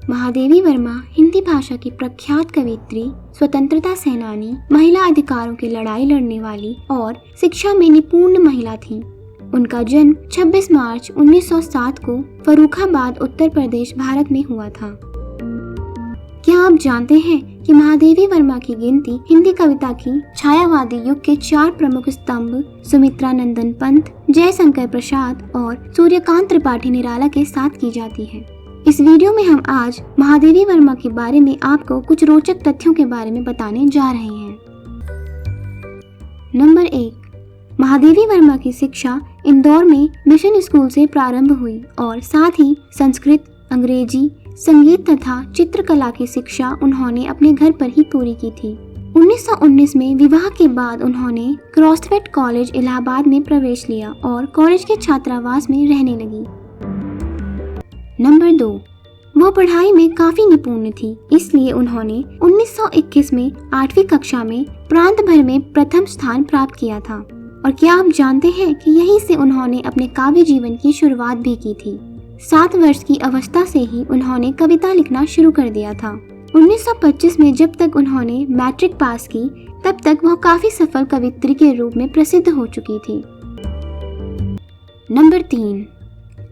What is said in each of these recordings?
महादेवी वर्मा हिंदी भाषा की प्रख्यात कवियत्री, स्वतंत्रता सेनानी, महिला अधिकारों की लड़ाई लड़ने वाली और शिक्षा में निपुण महिला थीं। उनका जन्म 26 मार्च 1907 को फर्रुखाबाद, उत्तर प्रदेश, भारत में हुआ था। क्या आप जानते हैं कि महादेवी वर्मा की गिनती हिंदी कविता की छायावादी युग के 4 प्रमुख स्तंभ सुमित्रा नंदन पंत, जयशंकर प्रसाद और सूर्यकांत त्रिपाठी निराला के साथ की जाती है। इस वीडियो में हम आज महादेवी वर्मा के बारे में आपको कुछ रोचक तथ्यों के बारे में बताने जा रहे हैं। नंबर 1, महादेवी वर्मा की शिक्षा इंदौर में मिशन स्कूल से प्रारंभ हुई और साथ ही संस्कृत, अंग्रेजी, संगीत तथा चित्रकला की शिक्षा उन्होंने अपने घर पर ही पूरी की थी। 1919 में विवाह के बाद उन्होंने क्रॉसफेट कॉलेज इलाहाबाद में प्रवेश लिया और कॉलेज के छात्रावास में रहने लगी। नंबर 2, वो पढ़ाई में काफी निपुण थी, इसलिए उन्होंने 1921 में 8वीं कक्षा में प्रांत भर में प्रथम स्थान प्राप्त किया था। और क्या आप जानते हैं कि यहीं से उन्होंने अपने काव्य जीवन की शुरुआत भी की थी। 7 वर्ष की अवस्था से ही उन्होंने कविता लिखना शुरू कर दिया था। 1925 में जब तक उन्होंने मैट्रिक पास की, तब तक वह काफी सफल कवियत्री के रूप में प्रसिद्ध हो चुकी थी। नंबर 3,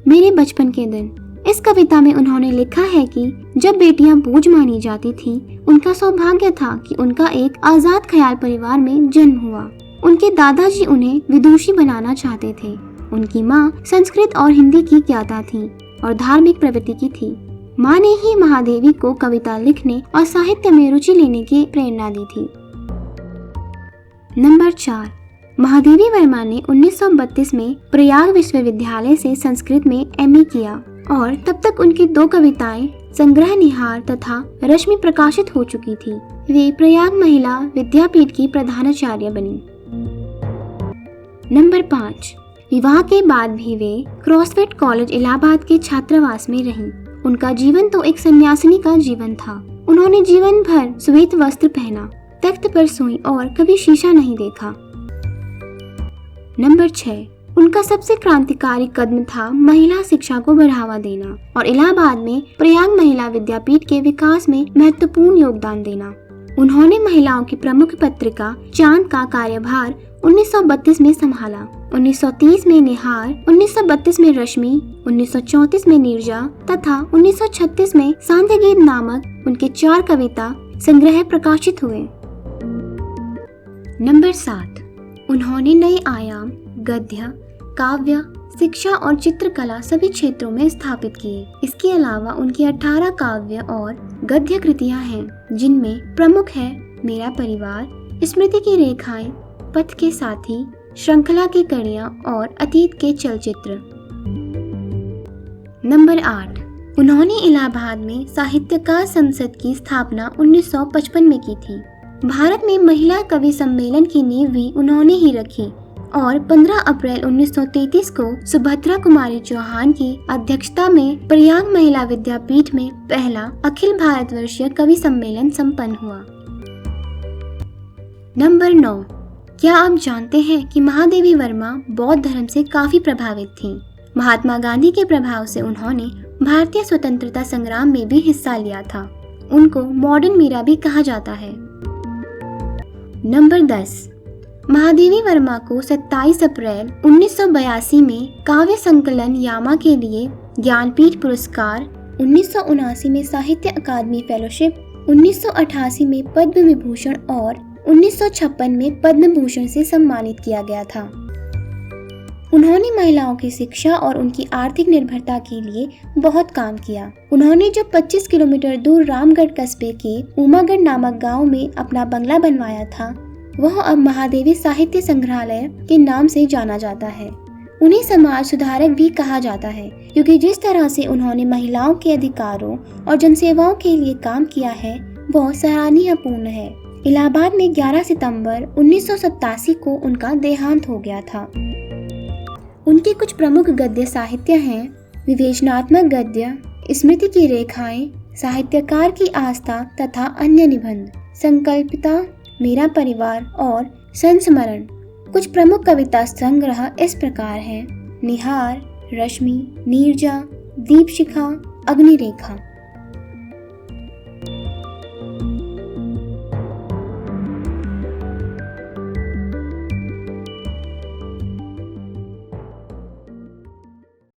मेरे बचपन के दिन। इस कविता में उन्होंने लिखा है कि जब बेटियां बोझ मानी जाती थीं, उनका सौभाग्य था कि उनका एक आजाद ख्याल परिवार में जन्म हुआ। उनके दादाजी उन्हें विदुषी बनाना चाहते थे। उनकी माँ संस्कृत और हिंदी की ज्ञाता थी और धार्मिक प्रवृत्ति की थी। माँ ने ही महादेवी को कविता लिखने और साहित्य में रुचि लेने की प्रेरणा दी थी। नंबर 4, महादेवी वर्मा ने 1932 में प्रयाग विश्वविद्यालय से संस्कृत में MA किया और तब तक उनकी 2 कविताएं संग्रह निहार तथा रश्मि प्रकाशित हो चुकी थी। वे प्रयाग महिला विद्यापीठ की प्रधानाचार्य बनी। नंबर 5, विवाह के बाद भी वे क्रॉसफेट कॉलेज इलाहाबाद के छात्रावास में रहीं। उनका जीवन तो एक सन्यासिनी का जीवन था। उन्होंने जीवन भर श्वेत वस्त्र पहना, तख्त पर सोई और कभी शीशा नहीं देखा। नंबर 6, उनका सबसे क्रांतिकारी कदम था महिला शिक्षा को बढ़ावा देना और इलाहाबाद में प्रयाग महिला विद्यापीठ के विकास में महत्वपूर्ण योगदान देना। उन्होंने महिलाओं की प्रमुख पत्रिका चांद का कार्यभार 1932 में संभाला। 1930 में निहार, 1932 में रश्मि, 1934 में नीरजा तथा 1936 में सांध्य गीत नामक उनके 4 कविता संग्रह प्रकाशित हुए। नंबर 7, उन्होंने नए आयाम गद्य, काव्य, शिक्षा और चित्रकला सभी क्षेत्रों में स्थापित किए। इसके अलावा उनकी 18 काव्य और गद्य कृतियां हैं, जिनमें प्रमुख है मेरा परिवार, स्मृति की रेखाएं, पथ के साथी, श्रृंखला की कड़ियां और अतीत के चलचित्र। नंबर 8, उन्होंने इलाहाबाद में साहित्यकार संसद की स्थापना 1955 में की थी। भारत में महिला कवि सम्मेलन की नींव भी उन्होंने ही रखी और 15 अप्रैल 1933 को सुभद्रा कुमारी चौहान की अध्यक्षता में प्रयाग महिला विद्यापीठ में पहला अखिल भारतवर्षीय कवि सम्मेलन संपन्न हुआ। नंबर 9, क्या आप जानते हैं कि महादेवी वर्मा बौद्ध धर्म से काफी प्रभावित थीं? महात्मा गांधी के प्रभाव से उन्होंने भारतीय स्वतंत्रता संग्राम में भी हिस्सा लिया था। उनको मॉडर्न मीरा भी कहा जाता है। नंबर 10, महादेवी वर्मा को 27 अप्रैल 1982 में काव्य संकलन यामा के लिए ज्ञानपीठ पुरस्कार, 1979 में साहित्य अकादमी फेलोशिप, 1988 में पद्म विभूषण और 1956 में पद्म भूषण से सम्मानित किया गया था। उन्होंने महिलाओं की शिक्षा और उनकी आर्थिक निर्भरता के लिए बहुत काम किया। उन्होंने जो 25 किलोमीटर दूर रामगढ़ कस्बे के उमागढ़ नामक गांव में अपना बंगला बनवाया था, वह अब महादेवी साहित्य संग्रहालय के नाम से जाना जाता है। उन्हें समाज सुधारक भी कहा जाता है, क्योंकि जिस तरह से उन्होंने महिलाओं के अधिकारों और जनसेवाओं के लिए काम किया है, वह सराहनीयपूर्ण है। इलाहाबाद में 11 सितंबर 1987 को उनका देहांत हो गया था। उनके कुछ प्रमुख गद्य साहित्य हैं विवेचनात्मक गद्य, स्मृति की रेखाएं, साहित्यकार की आस्था तथा अन्य निबंध, संकल्पिता, मेरा परिवार और संस्मरण। कुछ प्रमुख कविता संग्रह इस प्रकार हैं: निहार, रश्मि, नीरजा, दीपशिखा, अग्निरेखा।